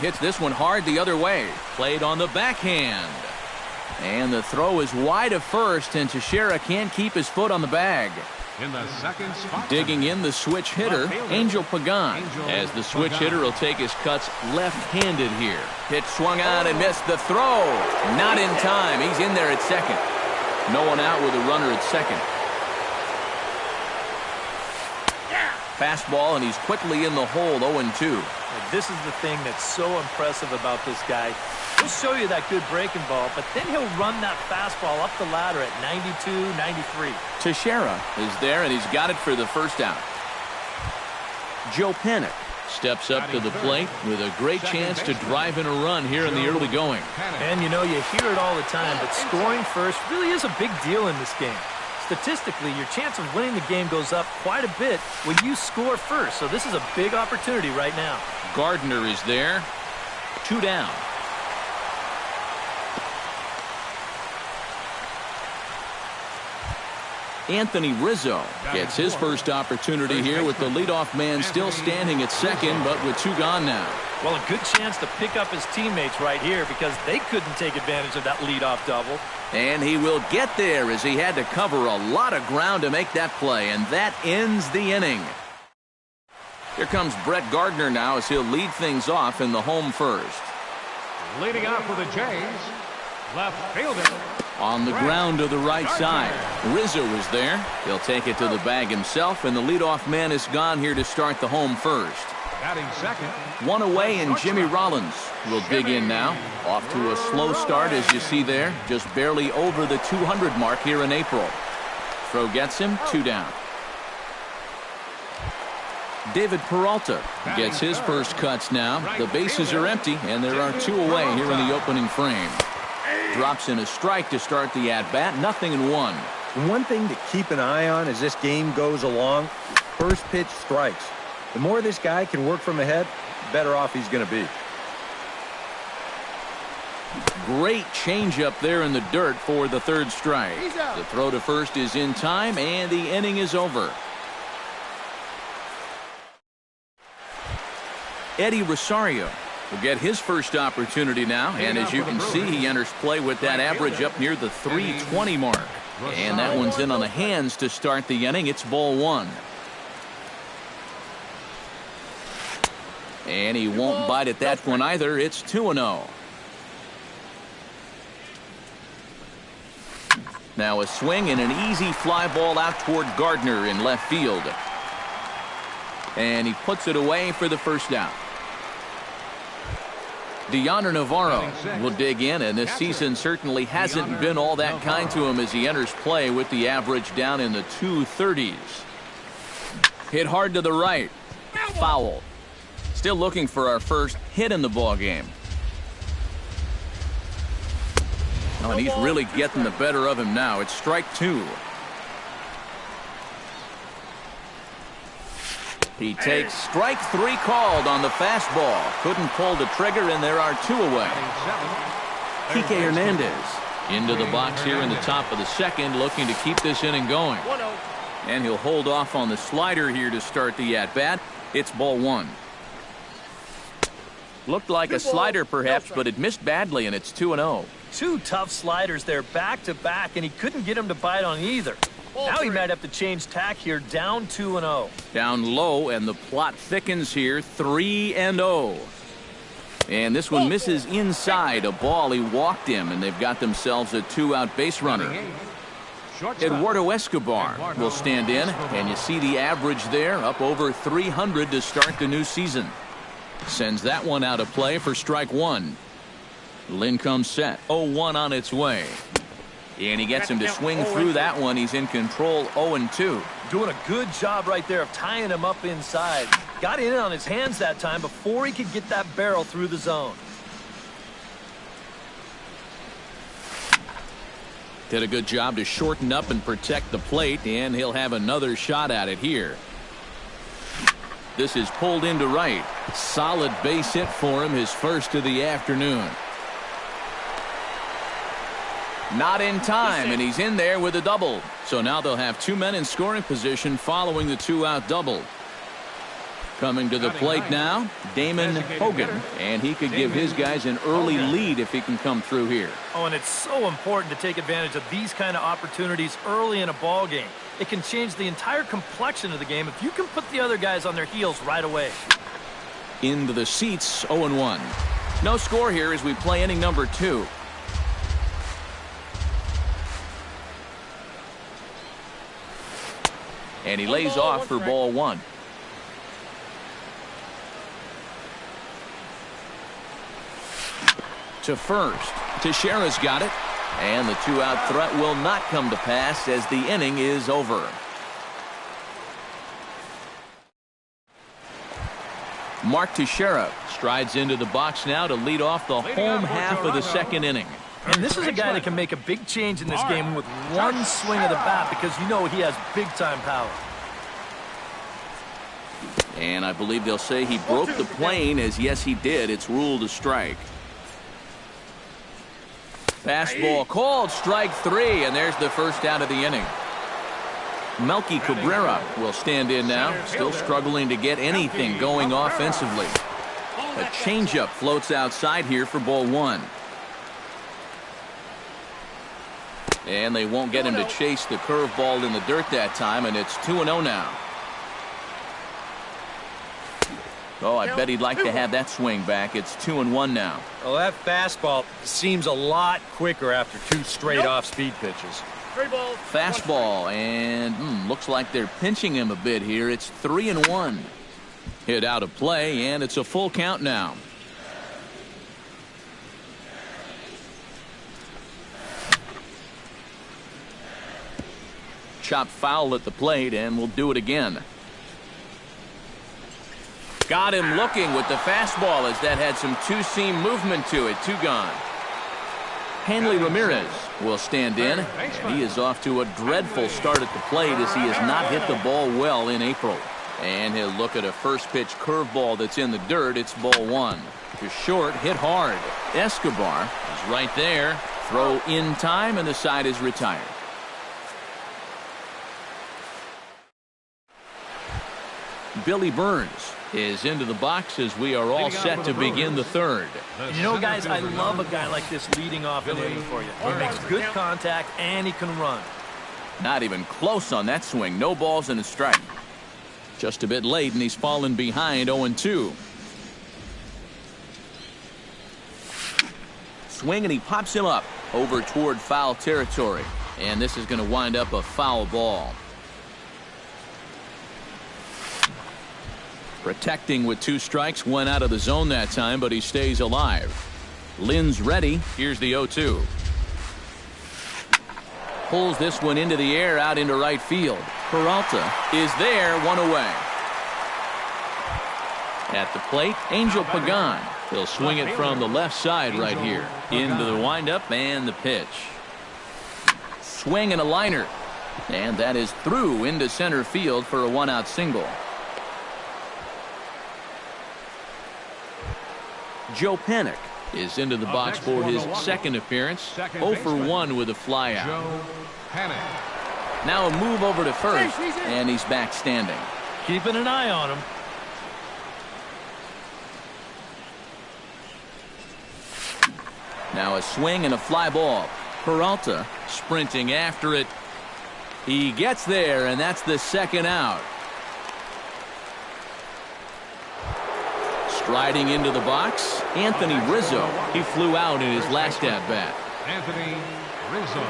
hits this one hard the other way. Played on the backhand. And the throw is wide of first, and Teixeira can't keep his foot on the bag. In the second spot, digging in the switch hitter, Angel Pagan. As the switch hitter will take his cuts left-handed here. Pitch swung on and missed the throw. Not in time. He's in there at second. No one out with a runner at second. Fastball, and he's quickly in the hole, 0-2. This is the thing that's so impressive about this guy. He'll show you that good breaking ball, but then he'll run that fastball up the ladder at 92, 93. Teixeira is there, and he's got it for the first out. Joe Panik steps up to the plate with a great chance to drive in a run here in the early going. And you know, you hear it all the time, but scoring first really is a big deal in this game. Statistically, your chance of winning the game goes up quite a bit when you score first, so this is a big opportunity right now. Gardner is there. 2 down. Anthony Rizzo gets his first opportunity here with the leadoff man still standing at second, but with 2 gone now. Well, a good chance to pick up his teammates right here because they couldn't take advantage of that leadoff double. And he will get there as he had to cover a lot of ground to make that play, and that ends the inning. Here comes Brett Gardner now as he'll lead things off in the home first. Leading off for the Jays, left fielder. On the ground to the right side. Rizzo is there. He'll take it to the bag himself, and the leadoff man is gone here to start the home first. Batting second. 1 away, and Jimmy Rollins will dig in now. Off to a slow start, as you see there. Just barely over the 200 mark here in April. Throw gets him, 2 down. David Peralta gets his first cuts now. The bases are empty, and there are 2 away here in the opening frame. Drops in a strike to start the at-bat. 0-1. One thing to keep an eye on as this game goes along, first pitch strikes. The more this guy can work from ahead, the better off he's going to be. Great changeup there in the dirt for the 3rd strike. The throw to first is in time, and the inning is over. Eddie Rosario will get his first opportunity now, and as you can see, he enters play with that average up near the 320 mark. And that one's in on the hands to start the inning. It's ball 1. And he won't bite at that one either. It's 2-0. Now a swing and an easy fly ball out toward Gardner in left field. And he puts it away for the first out. Deoner Navarro will dig in, and this season certainly hasn't been all that kind to him as he enters play with the average down in the 230s. Hit hard to the right. Foul. Still looking for our first hit in the ball game. Oh, and he's really getting the better of him now. It's strike 2. He takes strike 3 called on the fastball. Couldn't pull the trigger, and there are 2 away. Kike Hernandez into the box here in the top of the 2nd, looking to keep this inning going. And he'll hold off on the slider here to start the at-bat. It's ball 1. Looked like a slider perhaps, but it missed badly, and it's 2-0. 2 tough sliders there back-to-back, and he couldn't get him to bite on either. Now he might have to change tack here, down 2-0. Down low, and the plot thickens here, 3-0. And this one misses inside a ball. He walked him, and they've got themselves a 2-out base runner. Eduardo Escobar will stand in, and you see the average there, up over 300 to start the new season. Sends that one out of play for strike 1. Lynn comes set, 0-1 on its way. And he gets him to swing through that one. He's in control, 0-2. Doing a good job right there of tying him up inside. Got in on his hands that time before he could get that barrel through the zone. Did a good job to shorten up and protect the plate, and he'll have another shot at it here. This is pulled into right. Solid base hit for him, his first of the afternoon. Not in time, and he's in there with a double. So now they'll have 2 men in scoring position following the 2-out double. Coming to the plate now, Damon Hogan, and he could give his guys an early lead if he can come through here. Oh, and it's so important to take advantage of these kind of opportunities early in a ball game. It can change the entire complexion of the game if you can put the other guys on their heels right away. Into the seats, 0-1. No score here as we play inning number 2. And he lays off for ball 1. To first. Teixeira's got it. And the 2-out threat will not come to pass as the inning is over. Mark Teixeira strides into the box now to lead off the home half of the second inning. And this is a guy that can make a big change in this game with one swing of the bat because you know he has big-time power. And I believe they'll say he broke the plane, as yes, he did. It's ruled a strike. Fastball called, strike 3, and there's the first out of the inning. Melky Cabrera will stand in now, still struggling to get anything going offensively. A changeup floats outside here for ball 1. And they won't get him to chase the curveball in the dirt that time, and it's 2-0 now. Oh, I bet he'd like to have that swing back. It's 2-1 now. Well, that fastball seems a lot quicker after 2 straight off-speed pitches. Fastball, and looks like they're pinching him a bit here. It's 3-1. Hit out of play, and it's a full count now. Chop foul at the plate, and we'll do it again. Got him looking with the fastball as that had some two-seam movement to it. 2 gone. Hanley Ramirez will stand in, and he is off to a dreadful start at the plate as he has not hit the ball well in April. And he'll look at a first pitch curveball that's in the dirt. It's ball 1. To short, hit hard. Escobar is right there. Throw in time, and the side is retired. Billy Burns is into the box as we are all set to begin the third. You know, guys, I love a guy like this leading off an inning for you. He makes good contact, and he can run. Not even close on that swing. No balls and a strike. Just a bit late, and he's fallen behind 0-2. Swing, and he pops him up over toward foul territory. And this is going to wind up a foul ball. Protecting with 2 strikes, went out of the zone that time, but he stays alive. Lynn's ready. Here's the 0-2. Pulls this one into the air out into right field. Peralta is there, 1 away. At the plate, Angel Pagan. He'll swing it from the left side right here. Into the windup and the pitch. Swing and a liner. And that is through into center field for a 1-out single. Joe Panik is into the box for his second appearance. 0 for 1 with a flyout. Now a move over to first, and he's back standing. Keeping an eye on him. Now a swing and a fly ball. Peralta sprinting after it. He gets there, and that's the second out. Striding into the box, Anthony Rizzo. He flew out in his last at-bat. Anthony Rizzo.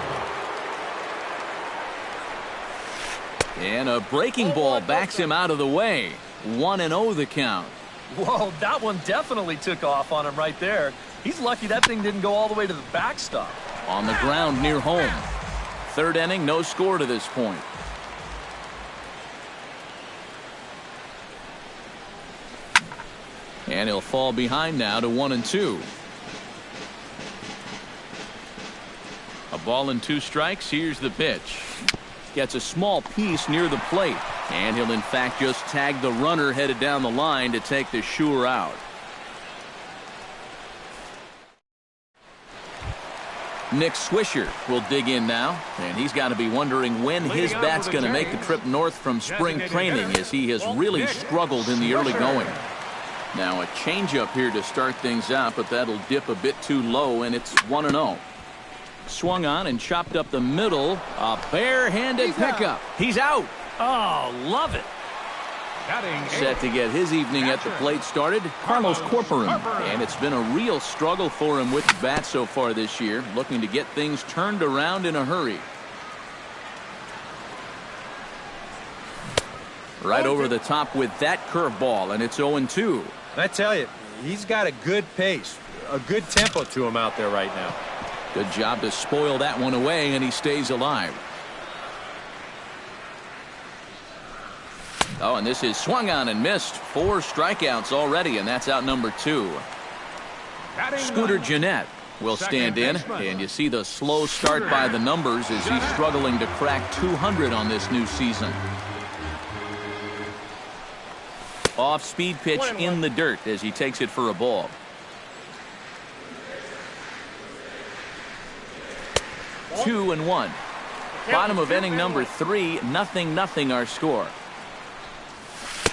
And a breaking ball backs him out of the way. 1-0 the count. Whoa, that one definitely took off on him right there. He's lucky that thing didn't go all the way to the backstop. On the ground near home. Third inning, no score to this point. And he'll fall behind now to 1-2. A ball and 2 strikes. Here's the pitch. Gets a small piece near the plate. And he'll in fact just tag the runner headed down the line to take the sure out. Nick Swisher will dig in now, and he's got to be wondering when his bat's going to make the trip north from spring training, as he has really struggled in the early going. Now a changeup here to start things out, but that'll dip a bit too low, and it's 1-0. Swung on and chopped up the middle. A barehanded pickup. He's out. Oh, love it. Set to get his evening at the plate started, Carlos Corcoran. And it's been a real struggle for him with the bat so far this year, looking to get things turned around in a hurry. Right over the top with that curveball, and it's 0-2. I tell you, he's got a good pace, a good tempo to him out there right now. Good job to spoil that one away, and he stays alive. Oh, and this is swung on and missed. 4 strikeouts already, and that's out number 2. Scooter Gennett will stand in, and you see the slow start by the numbers as he's struggling to crack 200 on this new season. Off-speed pitch in the dirt as he takes it for a ball. Two and one. Bottom of inning number 3, 0-0 our score.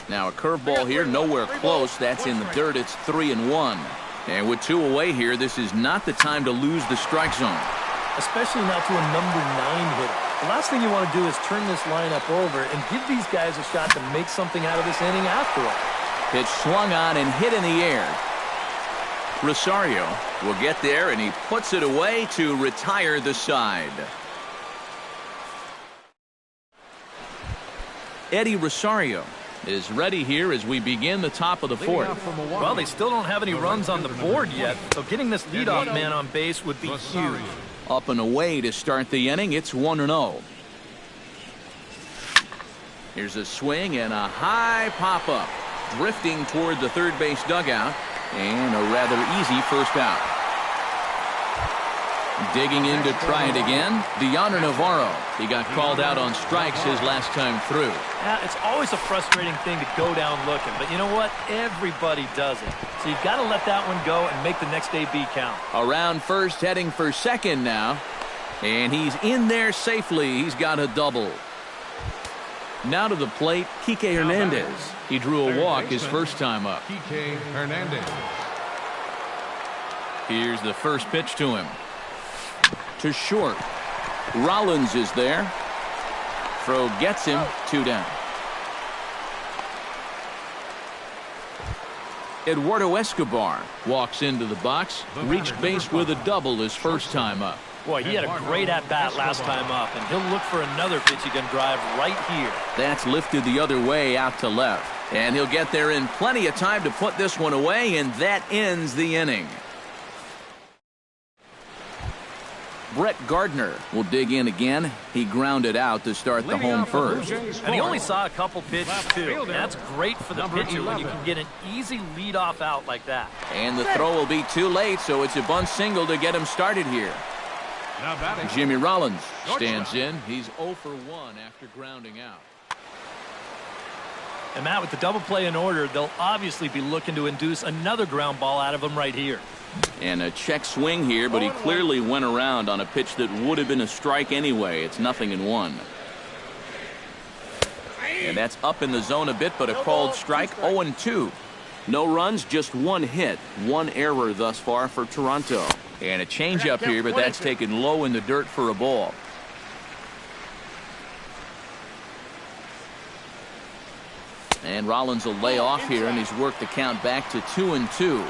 Now a curveball here, nowhere close. That's in the dirt. It's 3-1. And with 2 away here, this is not the time to lose the strike zone. Especially not to a number 9 hitter. The last thing you want to do is turn this lineup over and give these guys a shot to make something out of this inning after all. Pitch swung on and hit in the air. Rosario will get there, and he puts it away to retire the side. Eddie Rosario is ready here as we begin the top of the 4th. Well, they still don't have any runs on the board yet, so getting this leadoff man on base would be huge. Up and away to start the inning. It's 1-0. Here's a swing and a high pop-up. Drifting toward the third base dugout, and a rather easy first out. Digging in to try it again, Dioner Navarro. He got called out on strikes his last time through. Yeah, it's always a frustrating thing to go down looking, but you know what? Everybody does it. So you've got to let that one go and make the next AB count. Around first, heading for second now. And he's in there safely. He's got a double. Now to the plate, Kike Hernandez. He drew a walk his first time up. Kike Hernandez. Here's the first pitch to him. To short. Rollins is there. Throw gets him, 2 down. Eduardo Escobar walks into the box. Reached base with a double his first time up. Boy, he had a great at-bat last time up, and he'll look for another pitch he can drive right here. That's lifted the other way out to left. And he'll get there in plenty of time to put this one away, and that ends the inning. Brett Gardner will dig in again. He grounded out to start the home first. And he only saw a couple pitches, too. And that's great for the pitcher when you can get an easy leadoff out like that. And the throw will be too late, so it's a bunt single to get him started here. Jimmy Rollins stands in. He's 0 for 1 after grounding out. And Matt, with the double play in order, they'll obviously be looking to induce another ground ball out of him right here. And a check swing here, but he clearly went around on a pitch that would have been a strike anyway. It's 0-1. And that's up in the zone a bit, but a called strike. 0-2. No runs, just 1 hit. 1 error thus far for Toronto. And a changeup here, but that's taken low in the dirt for a ball. And Rollins will lay off here, and he's worked the count back to 2-2.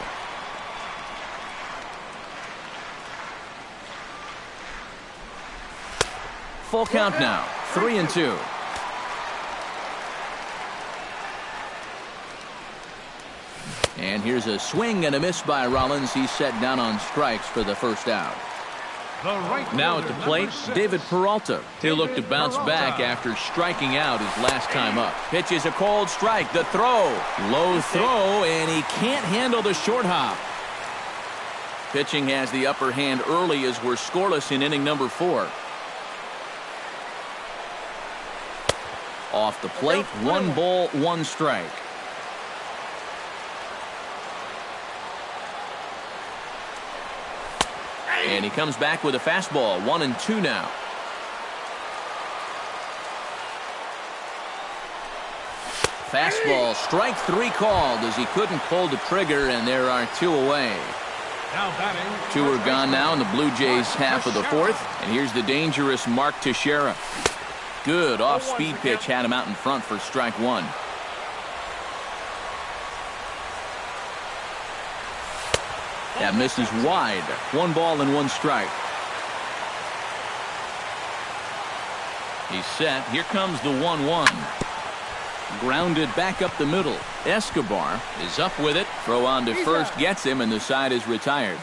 Full count now, 3-2. And here's a swing and a miss by Rollins. He's set down on strikes for the first out. Now at the plate, David Peralta. He'll look to bounce back after striking out his last time up. Pitch is a cold strike. The throw. Low throw, and he can't handle the short hop. Pitching has the upper hand early as we're scoreless in inning number 4. Off the plate, 1 ball, 1 strike. And he comes back with a fastball. 1-2 now. Fastball, strike 3 called as he couldn't pull the trigger, and there are 2 away. Now batting. 2 are gone now in the Blue Jays half of the 4th. And here's the dangerous Mark Teixeira. Good off-speed pitch had him out in front for strike 1. That misses wide. 1 ball and 1 strike. He's set. Here comes the 1-1. Grounded back up the middle. Escobar is up with it. Throw on to first gets him, and the side is retired.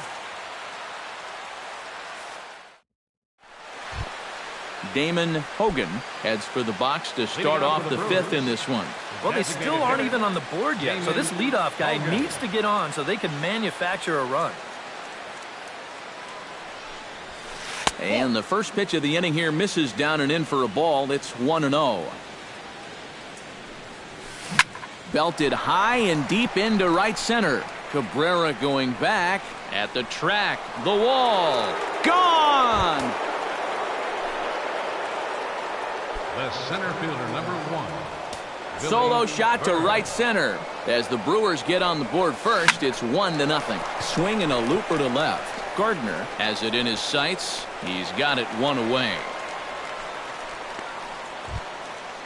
Damon Hogan heads for the box to start off the 5th in this one. Well, they still aren't even on the board yet, so this leadoff guy needs to get on so they can manufacture a run. And the first pitch of the inning here misses down and in for a ball. It's 1-0. Belted high and deep into right center. Cabrera going back at the track. The wall. Gone! The center fielder, number 1. Solo shot to right center. As the Brewers get on the board first, it's 1-0. Swing and a looper to left. Gardner has it in his sights. He's got it 1 away.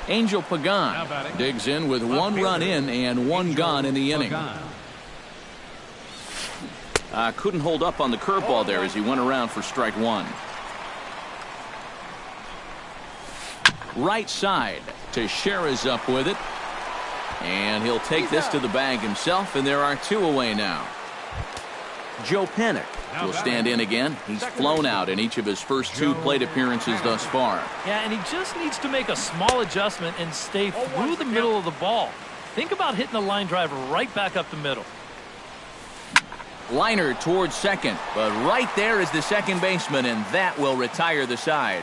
Angel Pagan digs in with 1 run in and 1 gone in the inning. Couldn't hold up on the curveball there as he went around for strike 1. Right side. Teixeira's up with it. And he'll take this to the bag himself, and there are 2 away now. Joe Panik will stand in again. He's flown out in each of his first 2 plate appearances thus far. Yeah, and he just needs to make a small adjustment and stay through the middle of the ball. Think about hitting the line drive right back up the middle. Liner towards second, but right there is the second baseman, and that will retire the side.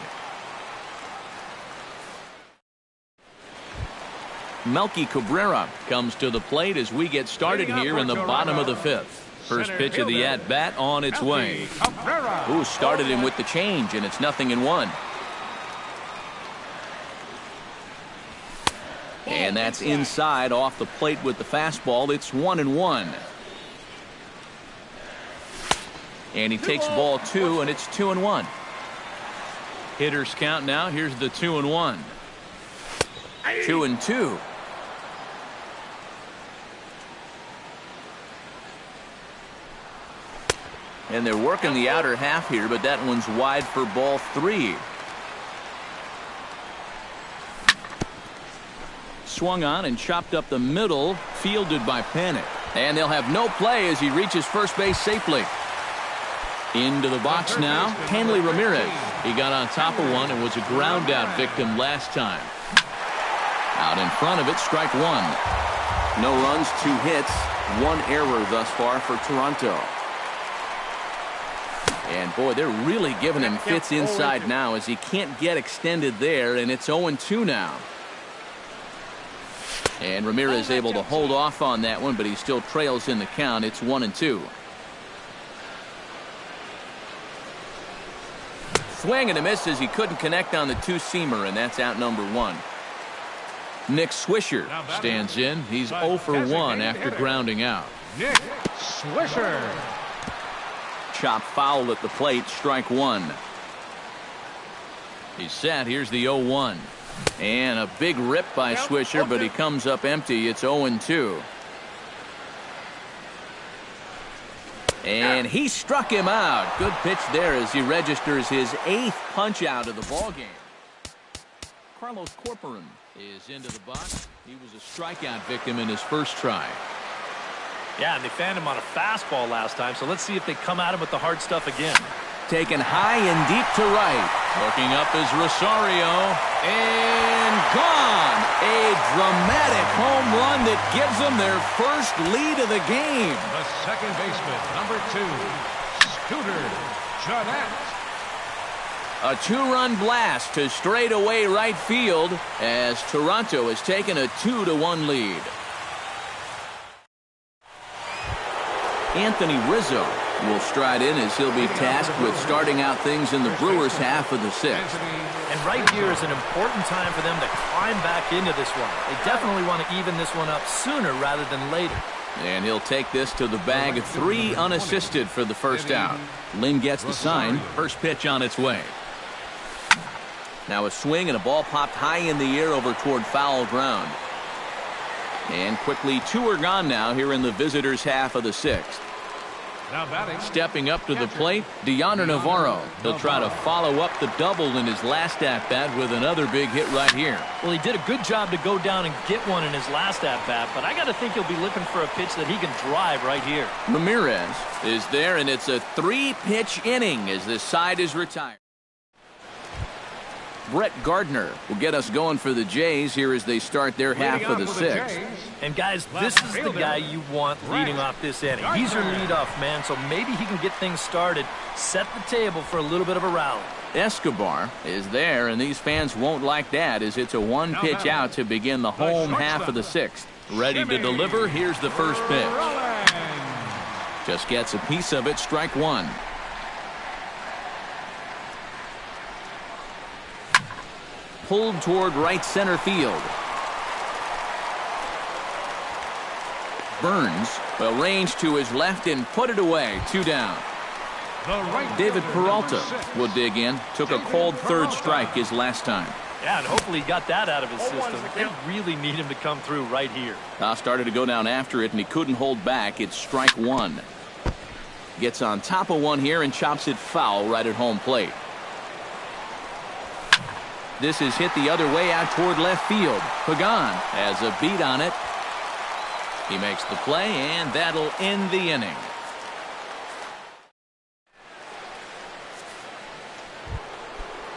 Melky Cabrera comes to the plate as we get started here in the bottom of the 5th. First pitch of the at-bat on its way. Who started him with the change, and it's 0-1. And that's inside off the plate with the fastball. It's 1-1. And he takes ball 2, and it's 2-1. Hitters count now. Here's the 2-1. 2-2. And they're working the outer half here, but that one's wide for ball 3. Swung on and chopped up the middle, fielded by Panik. And they'll have no play as he reaches first base safely. Into the box now, Hanley Ramirez. He got on top of one and was a ground out victim last time. Out in front of it, strike 1. No runs, 2 hits, 1 error thus far for Toronto. And boy, they're really giving him fits inside now as he can't get extended there, and it's 0-2 now. And Ramirez able to hold off on that one, but he still trails in the count. It's 1-2. Swing and a miss as he couldn't connect on the 2-seamer, and that's out number 1. Nick Swisher stands in. He's 0 for 1 after grounding out. Nick Swisher. Chop foul at the plate, strike 1. He's set. Here's the 0-1. And a big rip by Swisher, but he comes up empty. It's 0-2. And he struck him out. Good pitch there as he registers his 8th punch out of the ballgame. Carlos Corcoran is into the box. He was a strikeout victim in his first try. Yeah, and they fanned him on a fastball last time, so let's see if they come at him with the hard stuff again. Taken high and deep to right. Looking up is Rosario. And gone. A dramatic home run that gives them their first lead of the game. The second baseman, number 2, Scooter Jeanette. A 2-run blast to straightaway right field as Toronto has taken a 2-1 lead. Anthony Rizzo will stride in as he'll be tasked with starting out things in the Brewers' half of the sixth. And right here is an important time for them to climb back into this one. They definitely want to even this one up sooner rather than later. And he'll take this to the bag. 3 unassisted for the first out. Lynn gets the sign. First pitch on its way. Now a swing and a ball popped high in the air over toward foul ground. And quickly 2 are gone now here in the visitors' half of the sixth. Stepping up to the plate, Deonder Navarro. He'll try to follow up the double in his last at-bat with another big hit right here. Well, he did a good job to go down and get one in his last at-bat, but I got to think he'll be looking for a pitch that he can drive right here. Ramirez is there, and it's a 3-pitch inning as this side is retired. Brett Gardner will get us going for the Jays here as they start their half of the sixth. And guys, this is the guy you want leading off this inning. He's your leadoff man, so maybe he can get things started, set the table for a little bit of a rally. Escobar is there, and these fans won't like that as it's a 1-pitch out to begin the home half of the sixth. Ready to deliver. Here's the first pitch. Just gets a piece of it. Strike 1. Pulled toward right center field. Burns will range to his left and put it away. 2 down. David Peralta will dig in. Took a cold third strike his last time. Yeah, and hopefully he got that out of his system. They really need him to come through right here. Started to go down after it, and he couldn't hold back. It's strike 1. Gets on top of one here and chops it foul right at home plate. This is hit the other way out toward left field. Pagan has a beat on it. He makes the play, and that'll end the inning.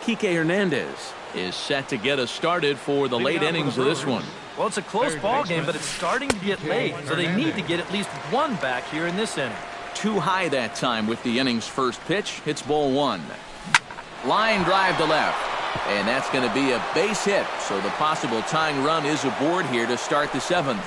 Kike Hernandez is set to get us started for the late innings of this one. Well, it's a close ball game, but it's starting to get late, so they need to get at least 1 back here in this inning. Too high that time with the inning's first pitch. It's ball 1. Line drive to left. And that's going to be a base hit, so the possible tying run is aboard here to start the 7th.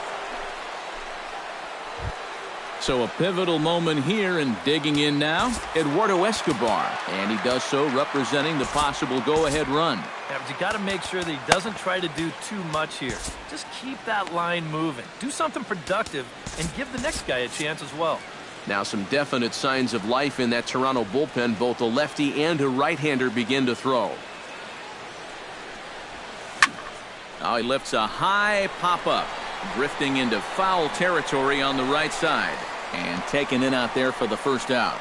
So a pivotal moment here, and digging in now, Eduardo Escobar. And he does so representing the possible go-ahead run. Yeah, but you got to make sure that he doesn't try to do too much here. Just keep that line moving. Do something productive and give the next guy a chance as well. Now some definite signs of life in that Toronto bullpen. Both a lefty and a right-hander begin to throw. Now he lifts a high pop-up, drifting into foul territory on the right side, and taken in out there for the first out.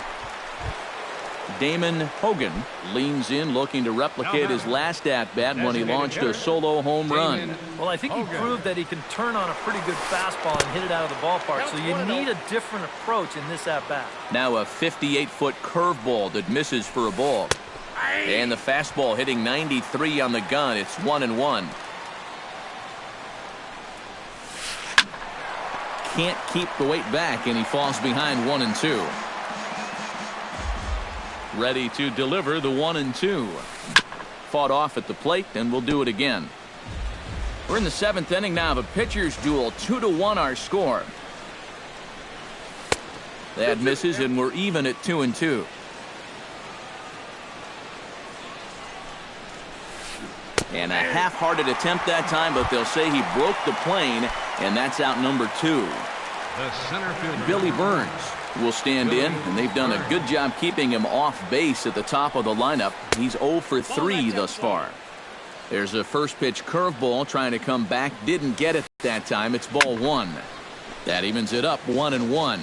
Damon Hogan leans in, looking to replicate his last at-bat when he launched a solo home run. Well, I think he proved that he can turn on a pretty good fastball and hit it out of the ballpark, so you need a different approach in this at-bat. Now a 58-foot curveball that misses for a ball. And the fastball hitting 93 on the gun. It's 1-1. Can't keep the weight back, and he falls behind 1-2. Ready to deliver the 1-2. Fought off at the plate, and we'll do it again. We're in the 7th inning now of a pitcher's duel. 2-1 our score. That misses, and we're even at 2-2. And a half-hearted attempt that time, but they'll say he broke the plane, and that's out number 2. Billy Burns will stand in, and they've done a good job keeping him off base at the top of the lineup. He's 0 for 3 thus far. There's a first pitch curveball trying to come back. Didn't get it that time. It's ball 1. That evens it up 1-1.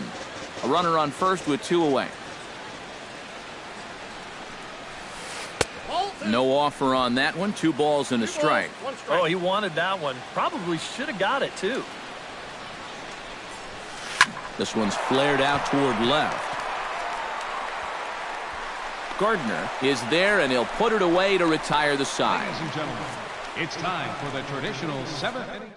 A runner on first with 2 away. No offer on that one. 2 balls and a strike. Oh, he wanted that one. Probably should have got it, too. This one's flared out toward left. Gardner is there, and he'll put it away to retire the side. Ladies and gentlemen, it's time for the traditional 7th inning.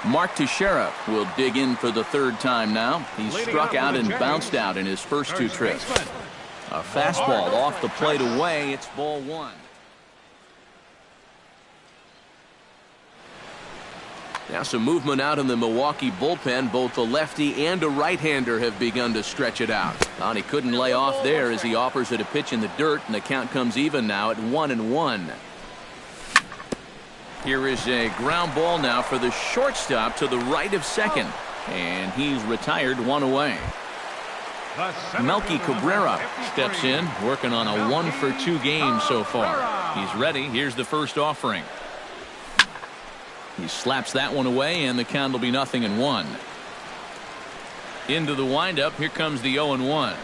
Mark Teixeira will dig in for the 3rd time now. He's struck out and bounced out in his first 2 trips. A fastball off the plate away. It's ball 1. Now some movement out in the Milwaukee bullpen. Both a lefty and a right-hander have begun to stretch it out. And he couldn't lay off there as he offers it a pitch in the dirt, and the count comes even now at 1-1. Here is a ground ball now for the shortstop to the right of second, and he's retired, one away. Melky Cabrera steps in, working on a 1-for-2 game so far. He's ready. Here's the first offering. He slaps that one away, and the count will be 0-1. Into the windup. Here comes the 0-1.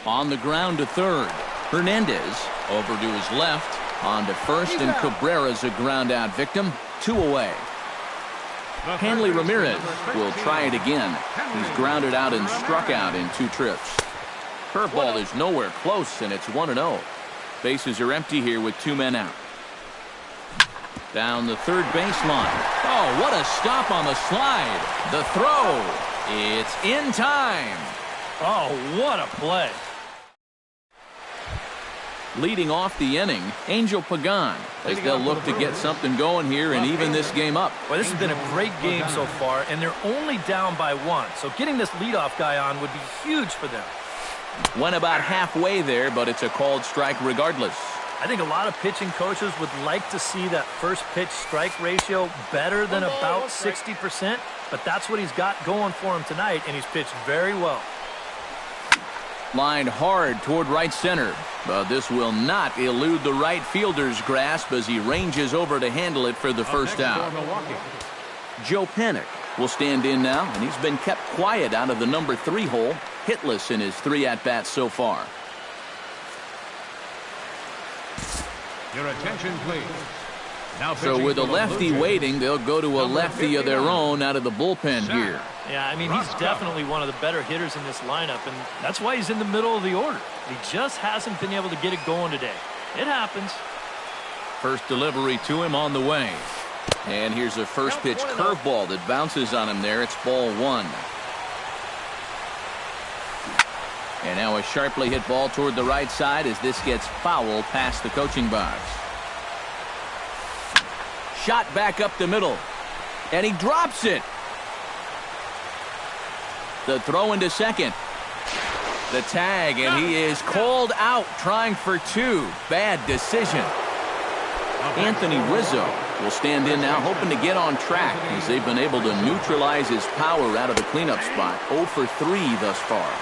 On the ground to third. Hernandez over to his left. On to first, and Cabrera's a ground out victim. 2 away. Hanley Ramirez will try it again. He's grounded out and struck out in 2 trips. Curveball is nowhere close, and it's 1-0. Bases are empty here with 2 men out. Down the third baseline. Oh, what a stop on the slide. The throw. It's in time. Oh, what a play. Leading off the inning, Angel Pagan, as they'll look to get something going here and even this game up. Well, this has been a great game so far, and they're only down by 1. So getting this leadoff guy on would be huge for them. Went about halfway there, but it's a called strike regardless. I think a lot of pitching coaches would like to see that first pitch strike ratio better than about 60%, but that's what he's got going for him tonight, and he's pitched very well. Lined hard toward right center, but this will not elude the right fielder's grasp as he ranges over to handle it for the first out. Joe Panik will stand in now, and he's been kept quiet out of the number 3 hole, hitless in his 3 at-bats so far. Your attention, please. Now so with a lefty waiting, they'll go to a lefty of their own out of the bullpen here. Yeah, I mean, he's definitely one of the better hitters in this lineup, and that's why he's in the middle of the order. He just hasn't been able to get it going today. It happens. First delivery to him on the way. And here's a first pitch curveball that bounces on him there. It's ball 1. And now a sharply hit ball toward the right side as this gets foul past the coaching box. Shot back up the middle. And he drops it. The throw into second. The tag, and he is called out trying for 2. Bad decision. Anthony Rizzo will stand in now, hoping to get on track as they've been able to neutralize his power out of the cleanup spot. 0 for 3 thus far.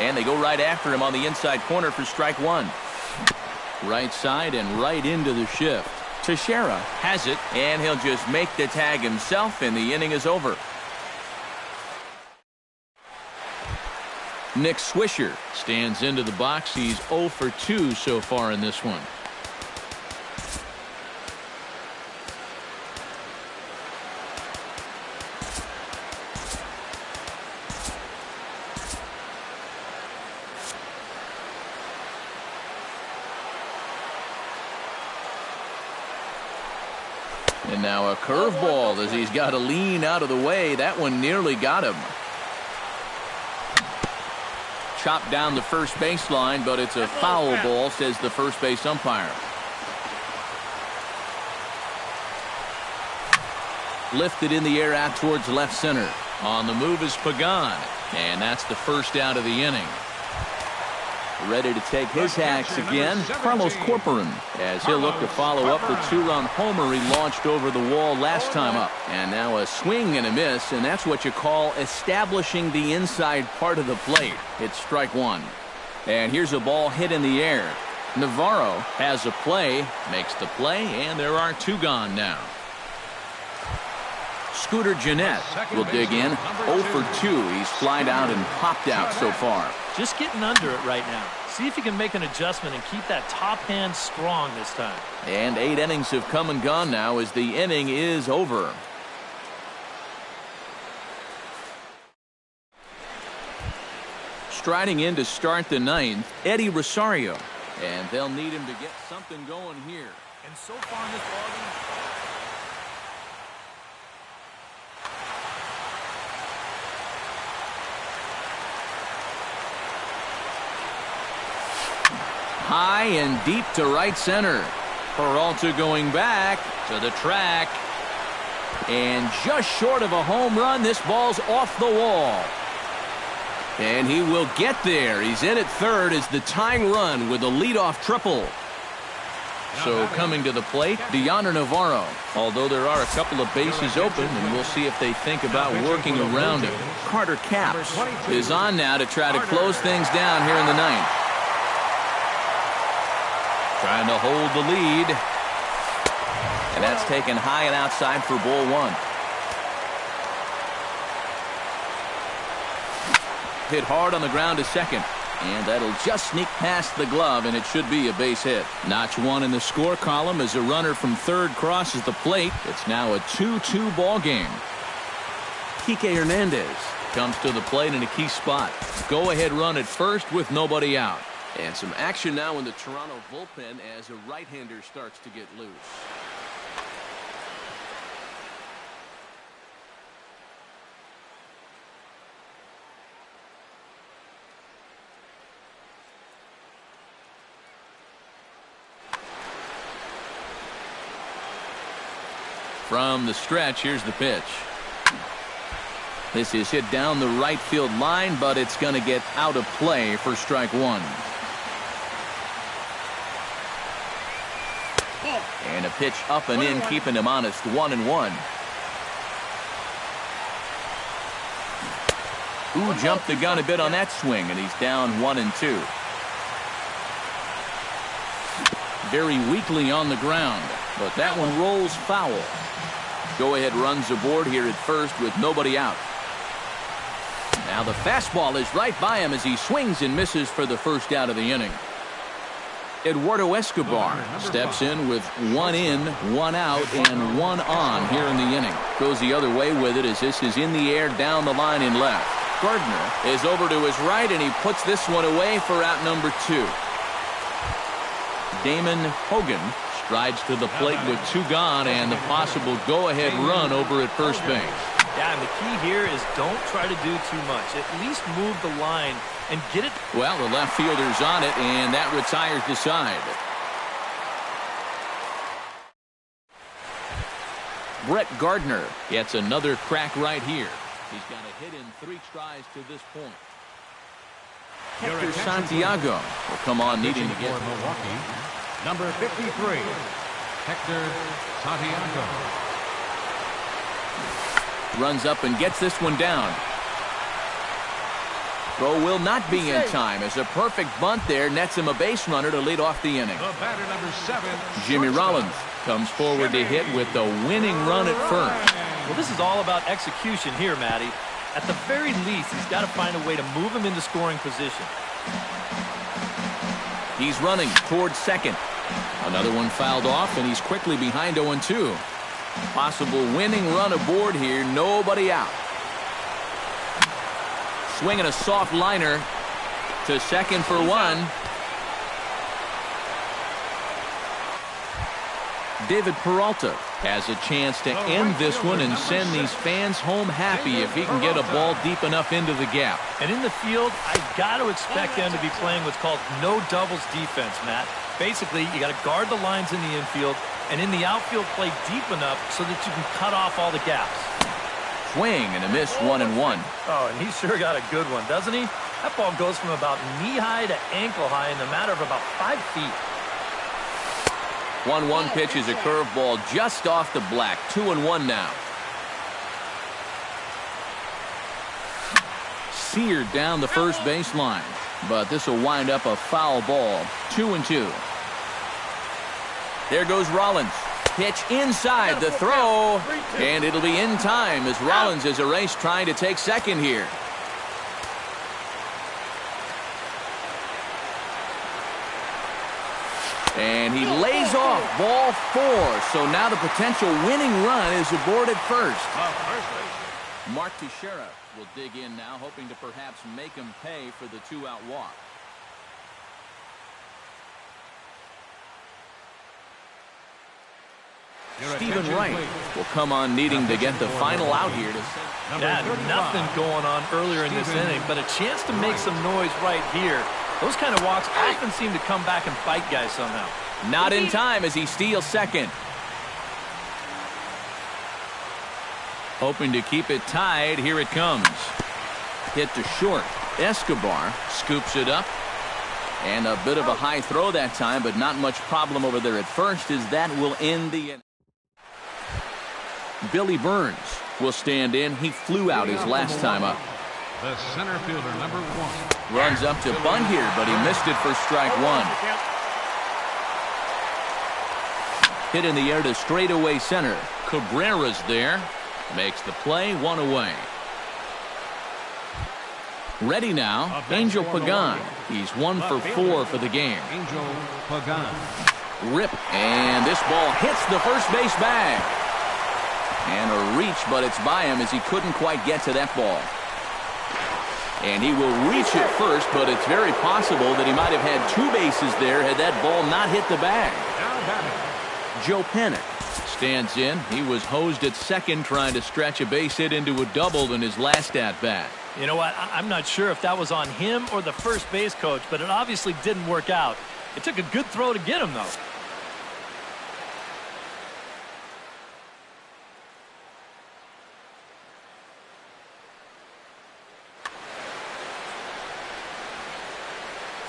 And they go right after him on the inside corner for strike 1. Right side and right into the shift. Teixeira has it, and he'll just make the tag himself, and the inning is over. Nick Swisher stands into the box. He's 0 for 2 so far in this one. And now a curveball as he's got to lean out of the way. That one nearly got him. Chopped down the first baseline, but it's a foul ball, says the first base umpire. Lifted in the air out towards left center. On the move is Pagan, and that's the first out of the inning. Ready to take his hacks again, Carlos Corporan, as he'll look to follow up the 2-run homer he launched over the wall last time up. And now a swing and a miss, and that's what you call establishing the inside part of the plate. It's strike 1. And here's a ball hit in the air. Navarro has a play, makes the play, and there are 2 gone now. Scooter Gennett will dig in. 0 for 2. He's flied out and popped out so far. Just getting under it right now. See if you can make an adjustment and keep that top hand strong this time. And 8 innings have come and gone now as the inning is over. Striding in to start the 9th, Eddie Rosario. And they'll need him to get something going here. And so far in this ballgame, high and deep to right center. Peralta going back to the track. And just short of a home run, this ball's off the wall. And he will get there. He's in at third as the tying run with a leadoff triple. So coming to the plate, Deoner Navarro. Although there are a couple of bases open, and we'll see if they think about working around him. Carter Capps is on now to try to close things down here in the ninth. Trying to hold the lead. And that's taken high and outside for ball one. Hit hard on the ground to second. And that'll just sneak past the glove, and it should be a base hit. Notch one in the score column as a runner from third crosses the plate. It's now a 2-2 ball game. Kike Hernandez comes to the plate in a key spot. Go-ahead run at first with nobody out. And some action now in the Toronto bullpen as a right-hander starts to get loose. From the stretch, here's the pitch. This is hit down the right field line, but it's going to get out of play for strike one. And a pitch up and in, keeping him honest, 1-1. Ooh, jumped the gun a bit on that swing, and he's down 1-2. Very weakly on the ground, but that one rolls foul. Go-ahead runs aboard here at first with nobody out. Now the fastball is right by him as he swings and misses for the first out of the inning. Eduardo Escobar steps in with 1 in, 1 out, and 1 on here in the inning. Goes the other way with it as this is in the air down the line in left. Gardner is over to his right, and he puts this one away for out number 2. Damon Hogan strides to the plate with 2 gone and the possible go-ahead run over at first base. Yeah, and the key here is don't try to do too much. At least move the line and get it. Well, the left fielder's on it, and that retires the side. Brett Gardner gets another crack right here. He's got a hit in 3 strides to this point. Hector Santiago will come on needing to get Milwaukee. Number 53, Hector Santiago. Runs up and gets this one down. Throw will not be in time as a perfect bunt there nets him a base runner to lead off the inning. The batter, number 7, Jimmy Rollins comes forward to hit with the winning run at first. Well, this is all about execution here, Matty. At the very least, he's got to find a way to move him into scoring position. He's running towards second. Another one fouled off, and he's quickly behind 0-2. Possible winning run aboard here, nobody out. Swinging a soft liner to second for 1. David Peralta has a chance to end this one and send these fans home happy if he can get a ball deep enough into the gap. And in the field, I got to expect them to be playing what's called no doubles defense, Matt. Basically, you got to guard the lines in the infield, and in the outfield, play deep enough so that you can cut off all the gaps. Swing and a miss, 1-1. Oh, and he sure got a good one, doesn't he? That ball goes from about knee-high to ankle-high in the matter of about 5 feet. 1-1 pitch is a curveball just off the black. 2-1 now. Seared down the first baseline, but this will wind up a foul ball. 2-2. There goes Rollins. Pitch inside the throw, and it'll be in time as Rollins is erased trying to take second here. And he lays off ball 4. So now the potential winning run is aboard at first. Mark Teixeira will dig in now, hoping to perhaps make him pay for the 2-out walk. Stephen Wright will come on needing to get the final out here. Yeah, nothing going on earlier in this inning, but a chance to make some noise right here. Those kind of walks often seem to come back and bite guys somehow. Not in time as he steals second. Hoping to keep it tied. Here it comes. Hit to short. Escobar scoops it up. And a bit of a high throw that time, but not much problem over there at first, as that will end the inning. Billy Burns will stand in. He flew out his last time up. The center fielder, number 1. Runs up to bunt here, but he missed it for strike 1. Hit in the air to straightaway center. Cabrera's there. Makes the play, 1 away. Ready now, Angel Pagan. He's 1 for 4 for the game. Angel Pagan. Rip, and this ball hits the first base bag. And a reach, but it's by him as he couldn't quite get to that ball. And he will reach it first, but it's very possible that he might have had 2 bases there had that ball not hit the bag. Joe Panik stands in. He was hosed at second trying to stretch a base hit into a double in his last at-bat. You know what? I'm not sure if that was on him or the first base coach, but it obviously didn't work out. It took a good throw to get him, though.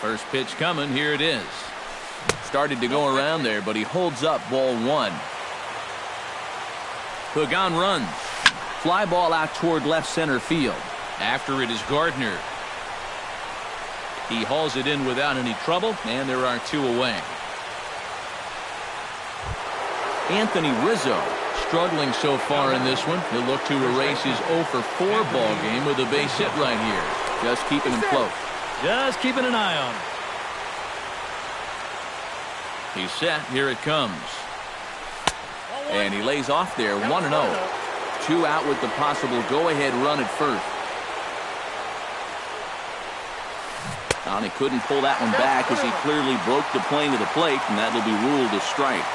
First pitch coming. Here it is. Started to go around there, but he holds up ball 1. Pagan runs. Fly ball out toward left center field. After it is Gardner. He hauls it in without any trouble, and there are 2 away. Anthony Rizzo struggling so far in this one. He'll look to erase his 0 for 4 ball game with a base hit right here. Just keeping him close. Just keeping an eye on him. He's set. Here it comes. And he lays off there, 1-0. 2 out with the possible go-ahead run at first. And he couldn't pull that one back as he clearly broke the plane to the plate, and that will be ruled a strike.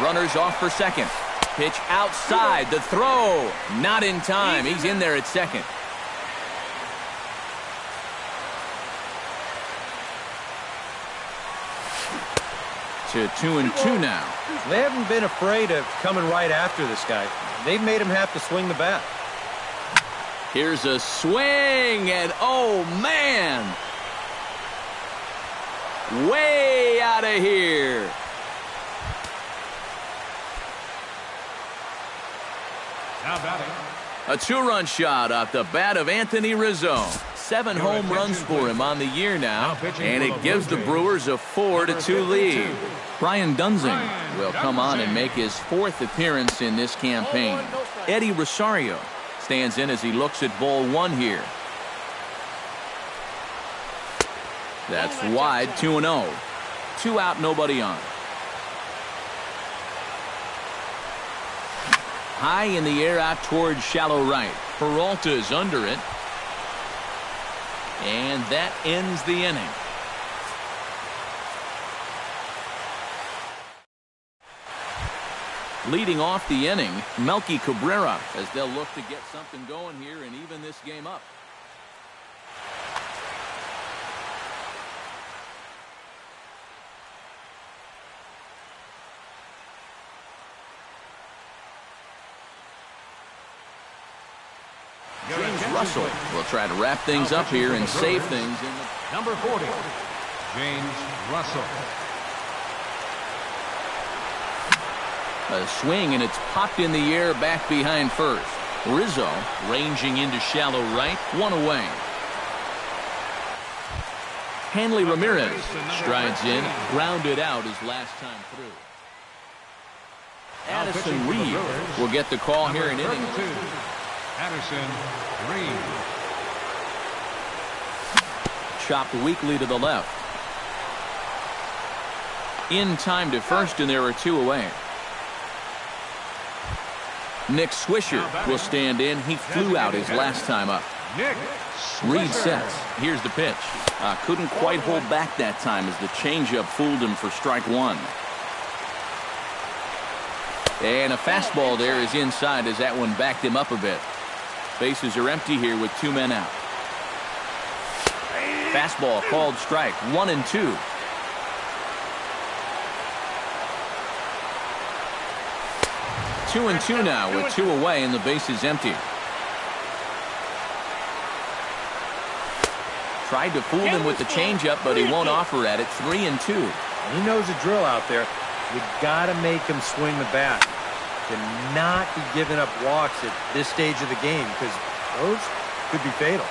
Runners off for second. Pitch outside. The throw. Not in time. He's in there at second. To 2-2 now. They haven't been afraid of coming right after this guy. They've made him have to swing the bat. Here's a swing, and oh man, way out of here. Now batting. A 2-run shot off the bat of Anthony Rizzo. 7 home runs for him on the year now, and it gives the Brewers a 4-2 lead. Brian Dunsing will come on and make his 4th appearance in this campaign. Eddie Rosario stands in as he looks at ball 1 here. That's wide, 2-0. 2 out, nobody on. High in the air out towards shallow right. Peralta's under it. And that ends the inning. Leading off the inning, Melky Cabrera, as they'll look to get something going here and even this game up. James Russell will try to wrap things up here and save things. Number 40, James Russell. A swing, and it's popped in the air back behind first. Rizzo ranging into shallow right, 1 away. Hanley Ramirez strides in, grounded out his last time through. Addison Reed will get the call here in inning 2. Addison Reed. Chopped weakly to the left. In time to first, and there are 2 away. Nick Swisher will stand in. He flew out his last time up. Reed sets. Here's the pitch. Couldn't quite hold back that time as the changeup fooled him for strike 1. And a fastball there is inside as that one backed him up a bit. Bases are empty here with 2 men out. Fastball called strike, 1-2. 2-2 now with 2 away and the base is empty. Tried to fool him with the changeup, but he won't offer at it. 3-2. He knows the drill out there. You got to make him swing the bat. To not be giving up walks at this stage of the game, because those could be fatal.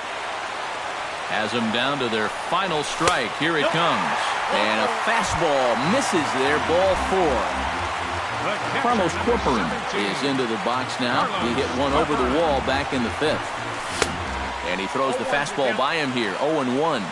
Has them down to their final strike. Here it comes. And a fastball misses there. Ball 4. Carlos Corcoran is into the box now. He hit one over the wall back in the 5th. And he throws the fastball by him here. 0-1.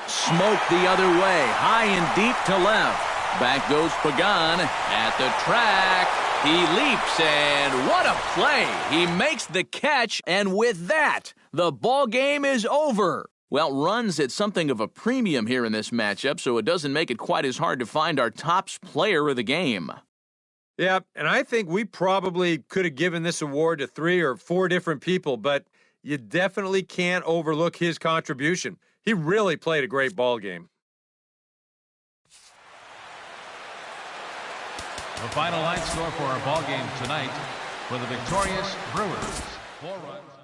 Smoke the other way. High and deep to left. Back goes Pagan at the track. He leaps, and what a play. He makes the catch, and with that, the ball game is over. Well, runs at something of a premium here in this matchup, so it doesn't make it quite as hard to find our tops player of the game. Yeah, and I think we probably could have given this award to 3 or 4 different people, but you definitely can't overlook his contribution. He really played a great ball game. The final line score for our ball game tonight for the victorious Brewers. 4 runs.